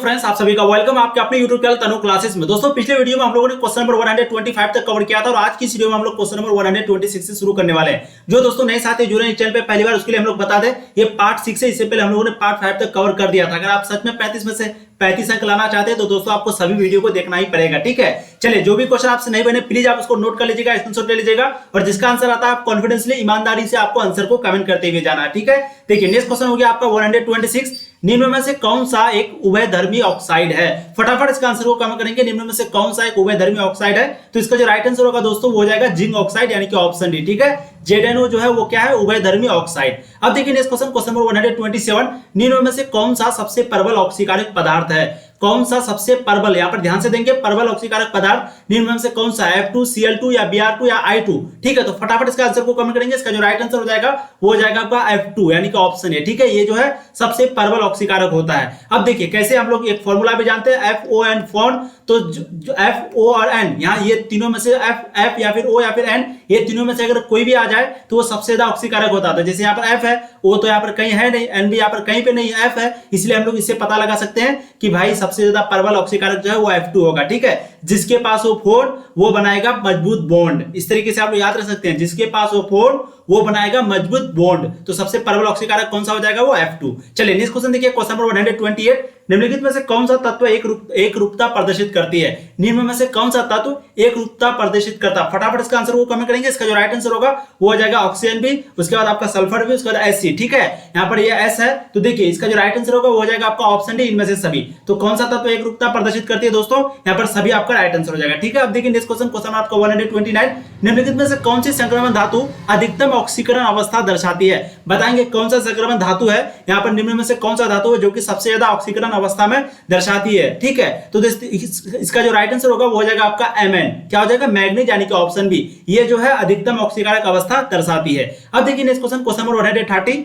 Friends, आप सभी का वेलकम आपके अपने YouTube चैनल तनु क्लासेस में। दोस्तों पिछले वीडियो में हम लोगों ने क्वेश्चन नंबर 125 तक कवर किया था और आज की इस वीडियो में हम लोग क्वेश्चन नंबर 126 से शुरू करने वाले हैं। जो दोस्तों नए साथी जुड़े हैं इस चैनल पे पहली बार, उसके लिए हम लोग बता दें ये पार्ट 6 है। इससे पहले हम लोगों ने पार्ट 5 तक कवर कर दिया था। अगर आप सच में 35 में से 35 अंक लाना चाहते हैं तो दोस्तों आपको सभी वीडियो को देखना ही पड़ेगा, ठीक है। चलिए, जो भी क्वेश्चन आपसे नहीं बने प्लीज आप उसको नोट कर लीजिएगा, स्क्रीनशॉट ले लीजिएगा और जिसका आंसर आता है आप कॉन्फिडेंसली ईमानदारी से आपको आंसर को कमेंट करते हुए जाना है, ठीक है। देखिए नेक्स्ट क्वेश्चन हो गया आपका 126। निम्न में से कौन सा एक उभयधर्मी ऑक्साइड है? फटाफट इसका आंसर को कमेंट करेंगे। निम्न में से कौन सा एक उभयधर्मी ऑक्साइड है? तो इसका जो राइट आंसर होगा दोस्तों वो हो जाएगा जिंक ऑक्साइड, यानी कि ऑप्शन डी, ठीक है। ZnO जो है वो क्या है? उभयधर्मी ऑक्साइड। अब देखिए नेक्स्ट क्वेश्चन, क्वेश्चन नंबर 127। निम्न में से कौन सा सबसे प्रबल ऑक्सीकारक पदार्थ है? कौन सा सबसे प्रबल, यहां पर ध्यान से देंगे, प्रबल ऑक्सीकारक पदार्थ निम्न में से कौन सा? F2, Cl2 या Br2 या I2, ठीक है। तो फटाफट इसका आंसर को कमेंट करेंगे। इसका जो राइट आंसर हो जाएगा वो हो जाएगा आपका F2, यानी कि ऑप्शन ए, ठीक है। ये जो है सबसे प्रबल ऑक्सीकारक होता है। अब देखिए कैसे हम लोग एक फॉर्मूला भी जानते हैं, FON फॉन। तो जो F, O और N, यहाँ ये तीनों में से F या फिर O या फिर N, ये तीनों में से अगर कोई भी आ जाए तो वो सबसे ज्यादा ऑक्सीकारक होता है। जैसे यहाँ पर F है, O तो यहाँ पर कहीं है नहीं, N भी यहाँ पर कहीं पे नहीं, F है, इसलिए हम लोग इससे पता लगा सकते हैं कि भाई सबसे ज्यादा प्रबल ऑक्सीकारक जो है वो F2 होगा, ठीक है। जिसके पास वो फोन वो बनाएगा मजबूत बॉन्ड, इस तरीके से आप लोग याद रख सकते हैं, जिसके पास वो फोन वो बनाएगा मजबूत बॉन्ड। तो सबसे प्रबल ऑक्सीकारक कौन सा हो जाएगा? वो F2। चलिए नेक्स्ट क्वेश्चन देखिए, क्वेश्चन नंबर 128। निम्नलिखित में से कौन सा तत्व एक रूपता प्रदर्शित करती है? निम्न में से कौन सा तत्व एक रूपता प्रदर्शित करता है? फटाफट इसका आंसर को कमेंट करेंगे। इसका जो राइट आंसर होगा वो हो जाएगा ऑक्सीजन भी, उसके बाद आपका सल्फर भी, उसके बाद Hc, ठीक है। यहाँ पर ये S है तो देखिए इसका जो राइट आंसर होगा वो हो जाएगा आपका ऑप्शन डी, इनमें से सभी। तो कौन सा तत्व एक रूपता प्रदर्शित करती है दोस्तों? यहाँ पर सभी आपका राइट आंसर हो जाएगा, ठीक है। अब देखिए नेक्स्ट क्वेश्चन, क्वेश्चन आपका 129। निम्नलिखित में से कौन सी संक्रमण धातु अधिकतम ऑक्सीकरण अवस्था दर्शाती है? बताएंगे कौन सा संक्रमण धातु है यहाँ पर, निम्न में से कौन सा धातु है जो कि सबसे ज्यादा ऑक्सीकरण अवस्था में दर्शाती है, ठीक है। तो इसका जो राइट आंसर होगा वो हो जाएगा आपका Mn, क्या हो जाएगा? मैग्नीज, यानी कि ऑप्शन बी, ये जो है अधिकतम ऑक्सीकारक अवस्था दर्शाती है। अब देखिए नेक्स्ट क्वेश्चन, क्वेश्चन नंबर 130।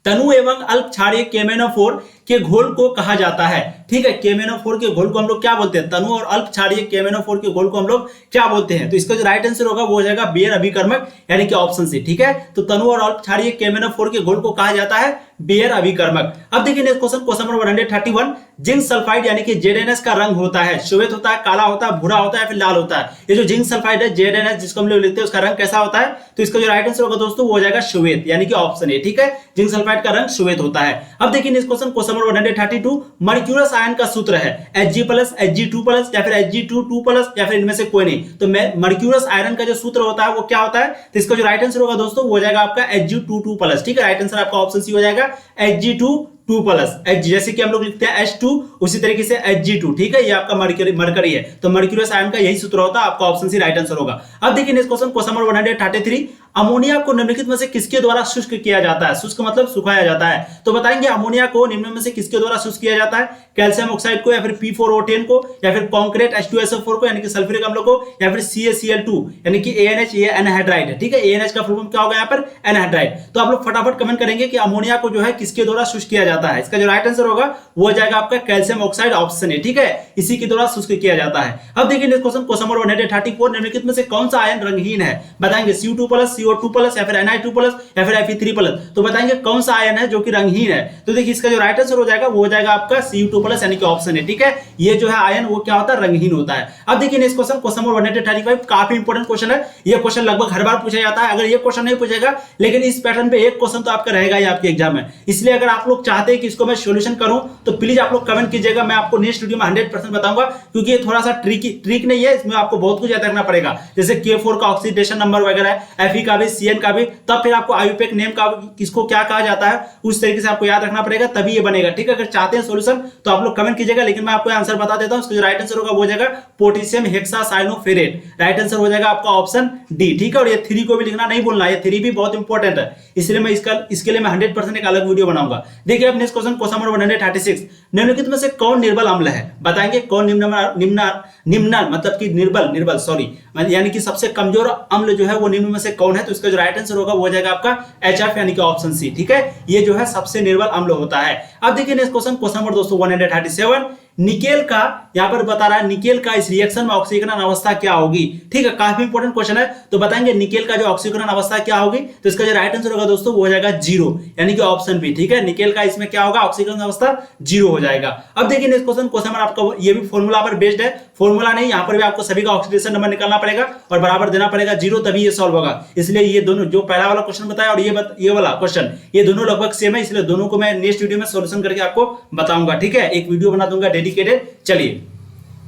तनु एवं अल्प क्षारीय केमेनोफोर के घोल को कहा जाता है, ठीक है। केमेनोफोर के घोल को हम लोग क्या बोलते हैं? तनु और अल्प क्षारीय केमेनोफोर के घोल को हम लोग क्या बोलते हैं? तो इसका जो राइट आंसर होगा वो हो जाएगा बियर अभिकर्मक, यानी कि ऑप्शन सी, ठीक है। तो तनु और अल्प क्षारीय केमेनोफोर के घोल को कहा जाता है बियर अभिकर्मक। अब देखिए next question, question number 131। Zinc sulphide यानी कि ZnS का रंग होता है श्वेत होता है, काला होता है, भूरा होता है, फिर लाल होता है। ये जो जिंक सल्फाइड है ZnS जिसको हम लोग लिखते हैं उसका रंग कैसा होता है? तो इसका जो राइट आंसर होगा दोस्तों वो हो जाएगा श्वेत, यानी कि ऑप्शन ए, ठीक है। जिंक सल्फाइड का रंग श्वेत होता है। अब देखिए next question, question number 132। Mercurous ion का सूत्र है Hg+, Hg2+ या फिर Hg2+, या फिर इनमें से कोई नहीं। तो मर्क्यूरस आयरन का जो सूत्र होता है वो क्या होता है? तो इसका जो राइट आंसर होगा दोस्तों वो हो जाएगा आपका Hg2+, ठीक है। राइट आंसर आपका ऑप्शन सी हो जाएगा Hg2+। जैसे कि हम लोग लिखते हैं H2, उसी तरीके से Hg2, ठीक है। ये आपका मरकरी है, तो मर्क्यूरस आयन का यही सूत्र होता है, आपका ऑप्शन सी राइट आंसर होगा। अब देखिए next question, question number 133। Ammonia को निम्नलिखित में से किसके द्वारा शुष्क किया जाता है? शुष्क मतलब सुखाया जाता है। तो बताएंगे अमोनिया को निम्न में से किसके द्वारा शुष्क किया जाता है? कैल्शियम ऑक्साइड को, या फिर P4O10 को, या फिर कॉन्क्रीट H2SO4 को, यानी कि सल्फ्यूरिक अम्ल को, या फिर CaCl2 यानी कि ANH, ये एनहाइड्राइड है, ठीक है। ANH का फुल फॉर्म क्या होगा यहाँ पर? एनहाइड्राइड। तो आप लोग फटाफट कमेंट करेंगे कि अमोनिया को जो है किसके द्वारा शुष्क किया जाता है। इसका जो राइट आंसर होगा वो हो जाएगा आपका कैल्शियम ऑक्साइड, ऑप्शन ए, ठीक है। इसी के द्वारा शुष्क किया जाता है। अब देखिए नेक्स्ट क्वेश्चन, क्वेश्चन नंबर 134। निम्नलिखित में से कौन सा आयन रंगहीन है? बताएंगे Cu2+, CO2+, या फिर Na2+, या फिर Fe3+। तो बताएंगे कौन सा आयन है जो कि रंगहीन है? तो देखिए इसका जो राइट आंसर हो जाएगा वो हो जाएगा आपका Cu2+, यानी कि ऑप्शन है, ठीक है। ये जो है आयन वो क्या होता है? रंगहीन होता है। अब देखिए नेक्स्ट क्वेश्चन, क्वेश्चन नंबर 135। काफी इंपॉर्टेंट क्वेश्चन है, ये क्वेश्चन लगभग हर बार पूछा जाता है। अगर ये क्वेश्चन नहीं पूछेगा लेकिन इस पैटर्न पे एक क्वेश्चन तो आपका रहेगा ही आपके एग्जाम में, इसलिए अगर आप लोग चाहते हैं कि इसको मैं सॉल्यूशन करूं तो प्लीज आप लोग कमेंट कीजिएगा। मैं आपको नेक्स्ट वीडियो में 100% बताऊंगा, क्योंकि ये थोड़ा सा ट्रिक नहीं है, इसमें आपको बहुत कुछ याद रखना पड़ेगा। जैसे K4 का ऑक्सीडेशन नंबर वगैरह है, Fe का भी, Cn का भी, तब फिर आपको आयुपेक नेम का किसको क्या कहा जाता है उस तरीके से आपको याद रखना पड़ेगा, तभी ये बनेगा, ठीक है। अगर चाहते हैं सॉल्यूशन तो आप लोग कमेंट कीजिएगा, लेकिन मैं आपको आंसर बता देता हूं। इसका जो राइट आंसर होगा वो हो जाएगा पोटेशियम हेक्सासाइनोफेरेट, राइट आंसर हो जाएगा आपका ऑप्शन डी, ठीक है। और ये 3 को भी लिखना नहीं भूलना, ये 3 भी बहुत इंपॉर्टेंट है, इसलिए मैं इसके लिए मैं 100% एक अलग वीडियो बनाऊंगा। देखिए अब नेक्स्ट क्वेश्चन, क्वेश्चन नंबर 136। निम्नलिखित में से कौन निर्बल अम्ल है? बताएंगे कौन निम्न मतलब कि निर्बल सॉरी, यानी कि सबसे कमजोर अम्ल जो है वो निम्न में से कौन है? तो इसका जो राइट आंसर होगा वो हो जाएगा आपका HF, यानी कि ऑप्शन सी, ठीक है। ये जो है सबसे निर्बल अम्ल होता है। अब देखिए next question, question number 137। Nickel का यहां पर बता रहा है, निकेल का इस रिएक्शन में ऑक्सीकरण अवस्था क्या होगी। ठीक है, काफी इंपॉर्टेंट क्वेश्चन है। तो बताएंगे निकेल का जो ऑक्सीकरण अवस्था क्या होगी, तो इसका जो राइट आंसर होगा दोस्तों वो हो जाएगा 0, यानी कि ऑप्शन बी। ठीक है, निकेल का इसमें क्या होगा, ऑक्सीकरण अवस्था 0 हो जाएगा। अब देखिए नेक्स्ट क्वेश्चन में आपका ये भी फॉर्मूला पर बेस्ड है, फॉर्मूला नहीं, यहां पर भी आपको सभी का ऑक्सीडेशन नंबर निकालना पड़ेगा और बराबर देना पड़ेगा 0, तभी ये सॉल्व होगा। इसलिए ये दोनों जो पहला वाला क्वेश्चन बताया और ये वाला क्वेश्चन, ये दोनों लगभग सेम है, इसलिए दोनों को मैं नेक्स्ट वीडियो में सॉल्यूशन करके आपको बताऊंगा। ठीक है, एक वीडियो बना दूंगा डेडिकेटेड। चलिए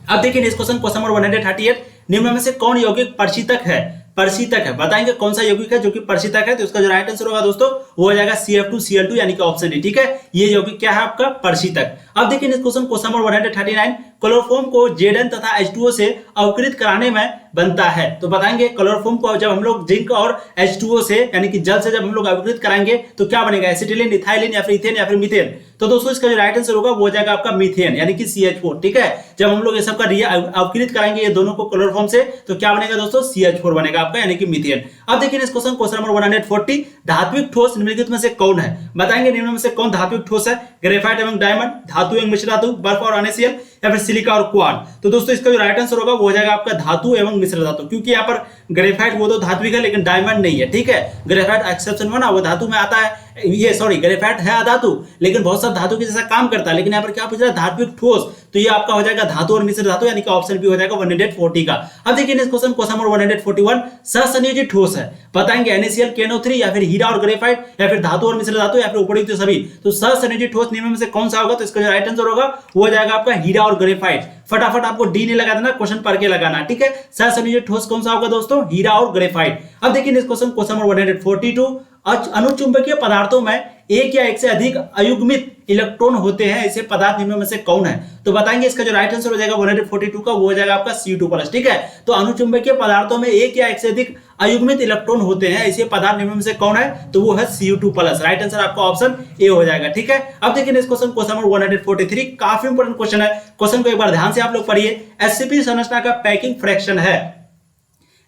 अब देखिए नेक्स्ट क्वेश्चन नंबर 138, निम्न में से कौन यौगिक परिशीतक है, परिशीतक है, बताएंगे कौन सा यौगिक है जो कि परिशीतक है। तो उसका जो राइट आंसर होगा दोस्तों वो हो जाएगा CF2Cl2, यानी कि ऑप्शन डी। ठीक है, ये यौगिक क्या है आपका, परिशीतक। अब देखिए नेक्स्ट क्वेश्चन नंबर 139, क्लोरोफॉर्म को Zn तथा H2O से अवकृत कराने में बनता है। तो बताएंगे क्लोरोफॉर्म को जब हम लोग जिंक और H2O से यानी कि जल से जब हम लोग अवकृत कराएंगे तो क्या बनेगा, एसिटिलीन, इथाइलिन या फिर इथेन या फिर मीथेन। तो दोस्तों इसका जो राइट आंसर होगा वो हो जाएगा आपका मीथेन, यानी कि CH4। ठीक है, जब हम लोग ये सब का अवकृत कराएंगे ये दोनों को क्लोरोफॉर्म से तो क्या बनेगा दोस्तों, CH4 बनेगा आपका, यानी कि मीथेन। अब देखिए इस क्वेश्चन नंबर 140, धात्विक ठोस निम्नलिखित में से कौन है, बताएंगे निम्न में से कौन धात्विक ठोस है, ग्रेफाइट एवं डायमंड, धातु एवं मिश्र धातु, बर्फ और NaCl या फिर सिलिका और क्वार्ट्ज। तो दोस्तों इसका जो राइट आंसर होगा वो हो जाएगा आपका धातु एवं मिश्र धातु, क्योंकि यहाँ पर ग्रेफाइट वो तो धात्विक है लेकिन डायमंड नहीं है। ठीक है, ग्रेफाइट एक्सेप्शन में ना वो धातु में आता है, ये सॉरी ग्रेफाइट है अधातु लेकिन बहुत सब धातु के जैसा काम करता है, लेकिन यहाँ पर क्या पूछ रहा है, धात्विक ठोस, तो ये आपका हो जाएगा धातु और मिश्र धातु, यानी कि ऑप्शन बी हो जाएगा 140 का। अब देखिए नेक्स्ट क्वेश्चन नंबर 141, सहसंयोजी ठोस है, बताएंगे NaCl, KNO3 या फिर हीरा और ग्रेफाइट या फिर धातु और मिश्र धातु या फिर उपयुक्त सभी। तो सहसंयोजी ठोस निम्न में से कौन सा होगा, तो इसका जो राइट आंसर होगा वो हो जाएगा आपका हीरा और ग्रेफाइट। फटाफट आपको डी नहीं लगा देना, क्वेश्चन पढ़ के लगाना। ठीक है, सहसंयोजी ठोस कौन सा होगा दोस्तों, हीरा और ग्रेफाइट। अब देखिए नेक्स्ट क्वेश्चन नंबर 142, अनुचुंबकीय पदार्थों में एक या एक से अधिक अयुग्मित इलेक्ट्रॉन होते हैं, ऐसे पदार्थ निम्न में से कौन है। तो बताएंगे इसका जो राइट आंसर हो जाएगा 142 का, वो हो जाएगा आपका Cu2+। ठीक है, तो अनुचुंबकीय पदार्थों में एक या एक से अधिक अयुग्मित इलेक्ट्रॉन होते हैं, ऐसे पदार्थ निम्न में से कौन है, तो वो है Cu2+। राइट आंसर आपका ऑप्शन ए हो जाएगा। ठीक है, अब देखिए नेक्स्ट क्वेश्चन नंबर 143, काफी इंपोर्टेंट क्वेश्चन है, क्वेश्चन को एक बार ध्यान से आप लोग पढ़िए। SCP संरचना का पैकिंग फ्रैक्शन है,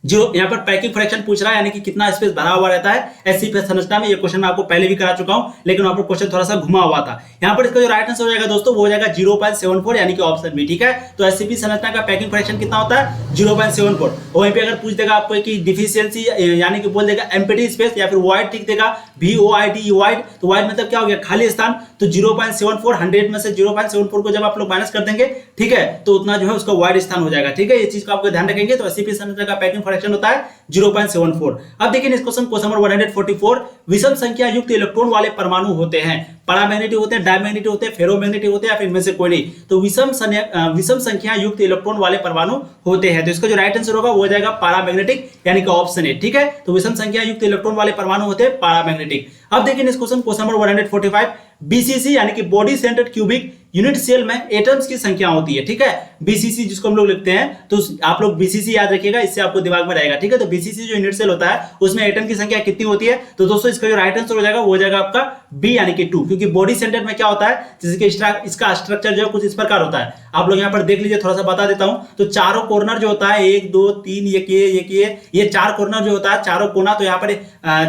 जो यहाँ पर पैकिंग फ्रैक्शन पूछ रहा है, यानी कि कितना स्पेस भरा हुआ रहता है SCP संरचना में। ये क्वेश्चन मैं आपको पहले भी करा चुका हूं, लेकिन वहां पर क्वेश्चन थोड़ा सा घुमा हुआ था। यहाँ पर इसका जो राइट आंसर हो जाएगा दोस्तों वो हो जाएगा 0.74, यानी कि ऑप्शन बी। ठीक है, तो SCP संरचना का पैकिंग फ्रैक्शन कितना होता है, 0.74। वहीं पे अगर पूछ देगा आपको कि डिफिशियंसी, यानी कि बोल देगा एम्प्टी स्पेस या फिर वाइड, ठीक देगा VOID, वाइड, तो वाइड मतलब क्या हो गया, खाली स्थान। तो 0.74, 100 में से 0.74 को जब आप लोग माइनस कर देंगे, ठीक है, तो उतना जो है उसका वाइड स्थान हो जाएगा। ठीक है, ये चीज को आपको ध्यान रखेंगे। तो SCP संरचना का पैकिंग फ्रैक्शन होता है 0.74। अब देखिए इस क्वेश्चन नंबर 144, विषम संख्या युक्त इलेक्ट्रॉन वाले परमाणु होते हैं, पैरामैग्नेटिक होते हैं, डायमैग्नेटिक होते हैं, फेरोमैग्नेटिक होते हैं या फिर इनमें से कोई नहीं। तो विषम संख्या युक्त इलेक्ट्रॉन वाले परमाणु होते हैं, तो इसका जो राइट आंसर होगा वो हो जाएगा पैरामैग्नेटिक, यानी कि ऑप्शन ए। ठीक है, तो विषम संख्या युक्त इलेक्ट्रॉन वाले परमाणु होते हैं पैरामैग्नेटिक। अब देखिए इस क्वेश्चन नंबर 145, BCC यानी कि body centred cubic unit cell में एटम्स की संख्या होती है। ठीक है, BCC जिसको हम लोग लिखते हैं, तो आप लोग BCC याद रखिएगा, इससे आपको दिमाग में रहेगा। ठीक है, तो BCC जो यूनिट सेल होता है उसमें एटम की संख्या कितनी होती है, तो दोस्तों इसका जो राइट आंसर हो जाएगा वो हो जाएगा आपका बी, यानी कि 2, क्योंकि बॉडी सेंटर में क्या होता है, जैसे कि इसका स्ट्रक्चर जो है कुछ इस प्रकार होता है। आप लोग यहाँ पर देख लीजिए, थोड़ा सा बता देता हूं। तो चारों कॉर्नर जो होता है 1 2 3, ये 4 कॉर्नर जो होता है, चारों कोना, तो यहाँ पर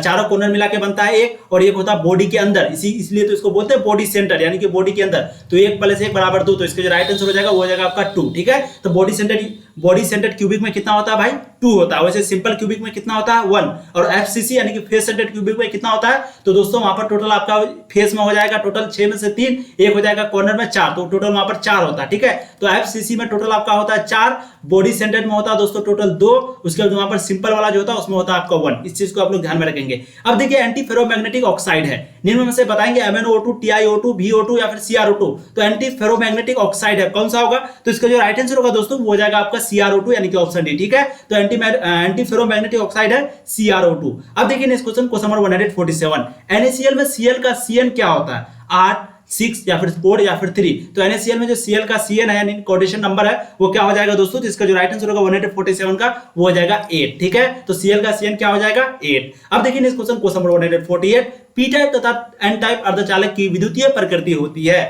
चारों कॉर्नर मिला के बनता है एक, और एक होता है बॉडी के अंदर, इसलिए तो इसको बोलते हैं बॉडी सेंटर, यानी कि बॉडी के अंदर। तो 1 + 1 = 2, तो इसका जो राइट आंसर हो जाएगा वो हो जाएगा आपका 2। ठीक है, तो बॉडी सेंटर्ड क्यूबिक में कितना होता है भाई, 2 होता है। वैसे सिंपल क्यूबिक में कितना होता है, 1। और FCC यानी कि फेस सेंटर्ड क्यूबिक में कितना होता है, तो दोस्तों वहां पर टोटल आपका फेस में हो जाएगा टोटल 6 में से 3, एक हो जाएगा कॉर्नर में 4, तो टोटल वहां पर 4 होता है। ठीक है, तो FCC में टोटल आपका होता है 4, बॉडी सेंटर्ड में होता है दोस्तों टोटल 2, उसके बाद वहां पर सिंपल वाला जो होता है उसमें होता है आपका 1। इस चीज को आप लोग ध्यान में रखेंगे। अब देखिए एंटी फेरोमैग्नेटिक ऑक्साइड है, निम्न में से बताएंगे MnO2, TiO2, VO2 या फिर CrO2। तो एंटी फेरोमैग्नेटिक ऑक्साइड है, कौन सा होगा, तो इसका जो राइट आंसर होगा दोस्तों वो हो जाएगा आपका CrO2, यानी कि ऑप्शन डी। ठीक है, तो एंटी फेरोमैग्नेटिक ऑक्साइड है CrO2। अब देखिए नेक्स्ट क्वेश्चन नंबर 147, NaCl में Cl का Cn क्या होता है, 8, 6 या फिर 4 या फिर 3। तो NaCl में जो Cl का Cn है यानी कोऑर्डिनेशन नंबर है वो क्या हो जाएगा दोस्तों, तो इसका जो राइट आंसर होगा 147 का वो हो जाएगा 8। ठीक है, तो Cl का Cn क्या हो जाएगा 8। अब देखिए next question number 148, P type तथा N टाइप अर्धचालक की विद्युतीय प्रकृति होती है।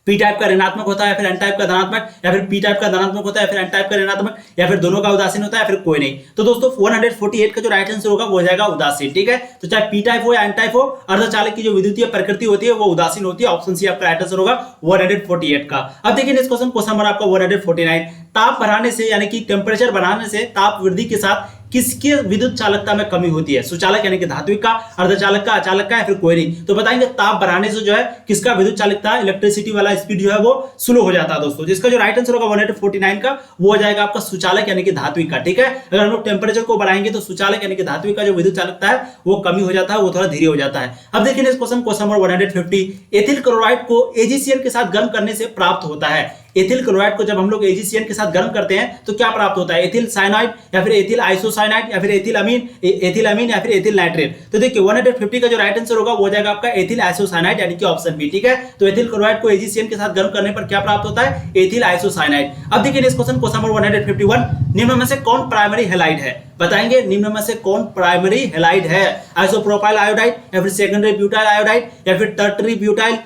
पी टाइप का ऋणात्मक होता है, फिर एन टाइप का धनात्मक, या फिर पी टाइप का धनात्मक होता है, फिर एन टाइप का ऋणात्मक, या फिर दोनों का उदासीन होता है, फिर कोई नहीं। तो दोस्तों 148 का जो राइट आंसर होगा वो हो जाएगा उदासीन। ठीक है, तो चाहे पी टाइप हो या एन टाइप हो, अर्धचालक की जो विद्युतीय प्रकृति होती है वो उदासीन होती है। ऑप्शन सी आपका राइट आंसर होगा 148 का। अब देखिए नेक्स्ट क्वेश्चन नंबर आपका 149, ताप बढ़ाने से यानी कि टेम्परेचर बढ़ाने से ताप वृद्धि के साथ किसकी विद्युत चालकता में कमी होती है? सुचालक यानी कि धात्विक का, अर्धचालक का, अचालक का, या फिर कोई नहीं। तो बताएंगे ताप बढ़ाने से जो है किसका विद्युत चालकता, इलेक्ट्रिसिटी वाला स्पीड जो है वो स्लो हो जाता है दोस्तों। जिसका जो राइट आंसर होगा 149 का वो हो जाएगा आपका सुचालक यानी कि धात्विक का। ठीक है, अगर हम लोग टेम्परेचर को बढ़ाएंगे तो सुचालक यानी कि धात्विक का जो विद्युत चालकता है वो कमी हो जाता है, वो थोड़ा धीरे हो जाता है। अब देखिए next question number 150, ethyl chloride को एजीसीएल के साथ गर्म करने से प्राप्त होता है। एथिल क्लोराइड को जब हम लोग एजीसीएल के साथ गर्म करते हैं तो क्या प्राप्त होता है? एथिल साइनाइड, या फिर एथिल आइसोसाइनाइड, या फिर एथिल अमीन, या फिर एथिल नाइट्रेट। तो देखिए 150 का जो राइट आंसर होगा वो हो जाएगा आपका एथिल आइसोसाइनाइड यानी कि ऑप्शन बी। ठीक है, तो एथिल क्लोराइड को एजीसीएल के साथ गर्म करने पर क्या प्राप्त होता है? Ethyl isocyanide. अब देखिए नेक्स्ट क्वेश्चन नंबर 151, निम्न में से कौन प्राइमरी हैलाइड है? बताएंगे निम्न में से कौन प्राइमरी हैलाइड है? आइसोप्रोपाइल आयोडाइड, या फिर सेकेंडरी ब्यूटाइल आयोडाइड, या फिर टर्टरी ब्यूटाइल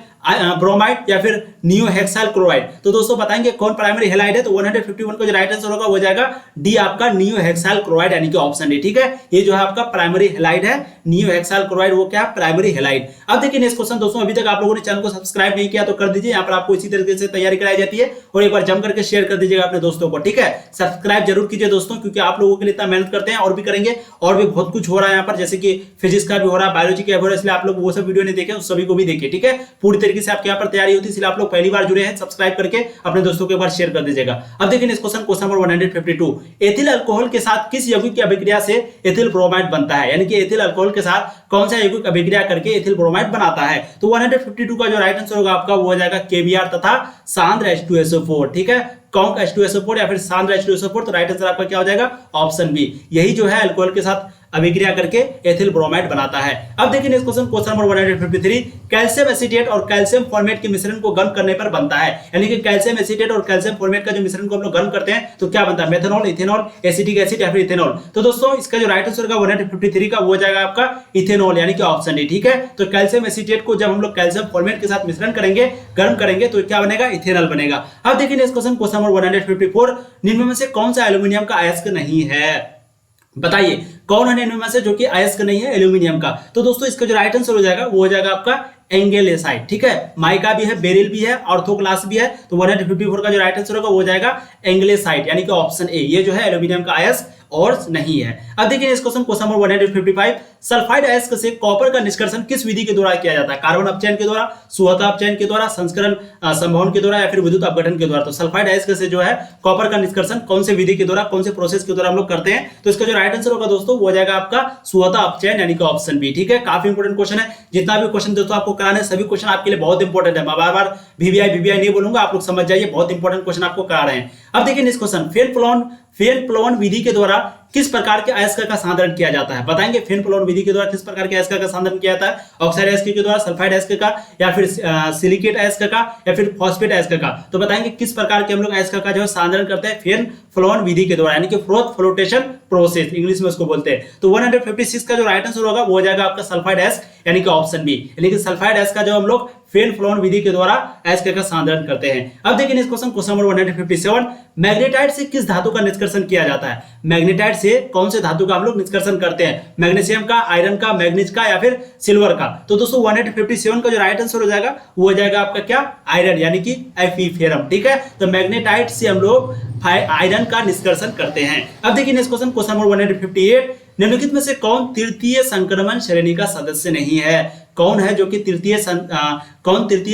ब्रोमाइड, या फिर नियोहेक्साइल क्लोराइड। तो दोस्तों बताएंगे कौन प्राइमरी हैलाइड है? तो 151 का जो राइट आंसर होगा वो जाएगा डी आपका नियोहेक्साइल क्लोराइड यानी कि ऑप्शन डी। ठीक है, ये जो है आपका प्राइमरी हैलाइड है, नियोहेक्साइल क्लोराइड वो क्या है? Primary halide. अब देखिए नेक्स्ट क्वेश्चन दोस्तों, अभी तक आप लोगों ने चैनल को सब्सक्राइब नहीं किया तो कर दीजिए, यहाँ पर आपको इसी तरीके से तैयारी कराई जाती है, और एक बार जम करके शेयर कर दीजिएगा अपने दोस्तों को। ठीक है, सब्सक्राइब जरूर कीजिए दोस्तों, क्योंकि आप लोगों के लिए इतना मेहनत करते हैं और भी करेंगे, और भी बहुत कुछ हो रहा है यहाँ पर, जैसे कि फिजिक्स का भी हो रहा है, बायोलॉजी का भी हो रहा है, इसलिए आप लोग वो सब वीडियो नहीं देखे, उस सभी को भी देखिए। ठीक है, पूरी तरीके से आपके यहाँ पर तैयारी होती है, इसलिए आप लोग पहली बार जुड़े हैं, सब्सक्राइब करके अपने दोस्तों को एक बार शेयर कर दीजिएगा। अब देखिए इस क्वेश्चन नंबर 152, एथिल अल्कोहल के साथ किस यौगिक की अभिक्रिया से एथिल ब्रोमाइड बनता है? यानी कि एथिल अल्कोहल के साथ कौन सा यौगिक अभिक्रिया करके एथिल ब्रोमाइड बनाता है? तो 152 का जो राइट आंसर होगा आपका वो हो जाएगा केवीआर तथा सांद्र H2SO4। ठीक है, कॉन्क H2SO4 या फिर सांद्र H2SO4। तो राइट आंसर आपका क्या हो जाएगा? Option B. यही जो है अल्कोहल के साथ अभिक्रिया करके एथिल ब्रोमाइड बनाता है। अब देखिए next question number 153, calcium acetate और कैल्शियम फॉर्मेट के मिश्रण को गर्म करने पर बनता है। यानी कि कैल्शियम एसीटेट और कैल्शियम फॉर्मेट का जो मिश्रण को हम लोग गर्म करते हैं तो क्या बनता है? मेथनॉल, इथेनॉल, एसिटिक एसिड, या फिर इथेनॉल। तो दोस्तों इसका जो राइट आंसर होगा 153 का वो हो जाएगा आपका इथेनॉल यानी कि ऑप्शन डी। ठीक है, तो कैल्शियम एसीटेट को जब हम लोग कैल्शियम फॉर्मेट के साथ मिश्रण करेंगे, गर्म करेंगे, तो क्या बनेगा? इथेनॉल बनेगा। अब देखिए नेक्स्ट क्वेश्चन नंबर 154, निम्न में से कौन सा एल्यूमिनियम का अयस्क नहीं है? बताइए कौन है निम्न में से जो कि अयस्क नहीं है एल्यूमिनियम का? तो दोस्तों इसका जो राइट आंसर हो जाएगा वो हो जाएगा आपका एंगेलेसाइड। ठीक है, माइका भी है, बेरिल भी है, ऑर्थोक्लास भी है। तो 154 का जो राइट आंसर होगा वो हो जाएगा एंगेलेसाइड यानी कि ऑप्शन ए। ये जो है एल्यूमिनियम का अयस्क और नहीं है। अब देखिए इस क्वेश्चन नंबर 155, सल्फाइड अयस्क से कॉपर का निष्कर्षण किस विधि के द्वारा किया जाता है? कार्बन अपचयन के द्वारा, सुहता अपचयन के द्वारा, संस्करण संभवन के द्वारा, या फिर विद्युत अपघटन के द्वारा। तो सल्फाइड अयस्क से जो है कॉपर का निष्कर्षण कौन से विधि के द्वारा, कौन से प्रोसेस के द्वारा हम लोग करते हैं? तो इसका जो राइट आंसर होगा दोस्तों वो हो जाएगा आपका सुहता अपचयन यानी कि ऑप्शन बी। ठीक है, काफी इंपोर्टेंट क्वेश्चन है। जितना भी क्वेश्चन दोस्तों आपको कराने हैं सभी क्वेश्चन आपके लिए बहुत इंपॉर्टेंट है। मैं बार बार वीवीआई नहीं बोलूंगा, आप लोग समझ जाइए, बहुत इंपॉर्टेंट क्वेश्चन आपको करा रहे हैं। अब देखिए नेक्स्ट क्वेश्चन, फेन प्लोवन विधि के द्वारा किस प्रकार के अयस्क का सांद्रण किया जाता है? बताएंगे फेन प्लोवन विधि के द्वारा किस प्रकार के अयस्क का सांद्रण किया जाता है? ऑक्साइड अयस्क के द्वारा, सल्फाइड अयस्क का, या फिर सिलिकेट अयस्क का, या फिर फॉस्फेट अयस्क का? तो बताएंगे किस प्रकार के हम लोग अयस्क का जो है सांद्रण करते हैं? फेन प्लोवन विधि के द्वारा यानी कि फ्रोथ फ्लोटेशन प्रोसेस इंग्लिश में उसको बोलते हैं। तो 156 का जो राइट आंसर होगा वो हो जाएगा आपका सल्फाइड अयस्क यानी कि ऑप्शन बी। यानी कि सल्फाइड अयस्क का जो हम लोग फेन फ्लोवन विधि के द्वारा अयस्क का सांद्रण करते हैं। अब देखिए इस क्वेश्चन नंबर 157, मैग्नेटाइट से किस धातु का निष्कर्षण किया जाता है? मैग्नेटाइट से कौन से धातु का हम लोग निष्कर्षण करते हैं? मैग्नीशियम का, आयरन का, मैग्नीज का, या फिर सिल्वर का? तो दोस्तों 157 का जो राइट आंसर हो जाएगा वो हो जाएगा आपका क्या? आयरन यानी कि Fe। ठीक है, तो मैग्नेटाइट से हम लोग आयरन का निष्कर्षण करते हैं। अब देखिए इस क्वेश्चन नंबर 158, निम्नलिखित में से कौन तृतीय संक्रमण श्रेणी का सदस्य नहीं है? कौन है जो कि तृतीय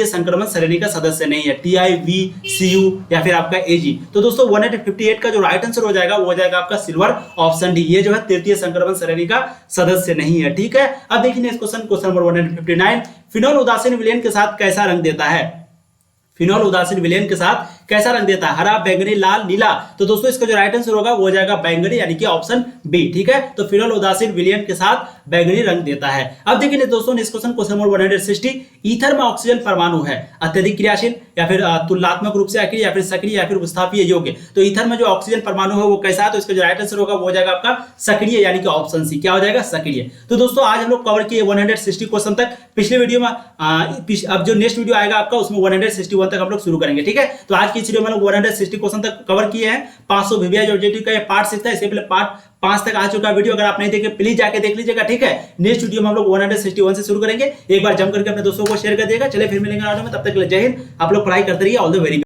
संक्रमण श्रेणी का सदस्य नहीं है? TI, V, CU या फिर आपका AG? तो दोस्तों 158 का जो राइट आंसर हो जाएगा वो हो जाएगा आपका सिल्वर, ऑप्शन डी। ये जो है तृतीय संक्रमण श्रेणी का सदस्य नहीं है। ठीक है, अब देखिए इस क्वेश्चन नंबर 159, फिनोल उदासीन विलयन के साथ कैसा रंग देता है? फिनोल उदासीन विलयन के साथ कैसा रंग देता है? हरा, बैंगनी, लाल, नीला? तो दोस्तों इसका जो राइट आंसर होगा वो हो जाएगा बैंगनी यानी कि ऑप्शन बी। ठीक है, तो फिनोल उदासीन विलयन के साथ बैंगनी रंग देता है। अब देखिए दोस्तों इस क्वेश्चन नंबर 160, ईथर में ऑक्सीजन परमाणु है अत्यधिक क्रियाशील या फिर तुलनात्मक रूप से अक्रिय या फिर सक्रिय या फिर विस्थापीय योग्य। तो ईथर में जो ऑक्सीजन परमाणु है वो कैसा है, तो इसका जो राइट आंसर होगा वो हो जाएगा आपका सक्रिय, यानी कि ऑप्शन सी क्या हो जाएगा, सक्रिय। तो दोस्तों आज हम लोग कवर किए 160 क्वेश्चन तक। पिछले वीडियो में अब जो नेक्स्ट वीडियो आएगा आपका उसमें 161 तक हम लोग शुरू करेंगे, ठीक है। तो आज की वीडियो में लोग 160 क्वेश्चन तक कवर किए हैं। 500 वीवीआई ऑब्जेक्टिव का ये पार्ट 6 था, इससे पहले पार्ट 5 तक आ चुका वीडियो, अगर आप नहीं देखे प्लीज जाके देख लीजिएगा, ठीक है। नेक्स्ट वीडियो में हम लोग 161 से शुरू करेंगे। एक बार जम करके अपने दोस्तों को शेयर कर दिएगा। चलिए फिर मिलेंगे, तब तक के लिए जय हिंद। आप लोग पढ़ाई करते रहिए। All the very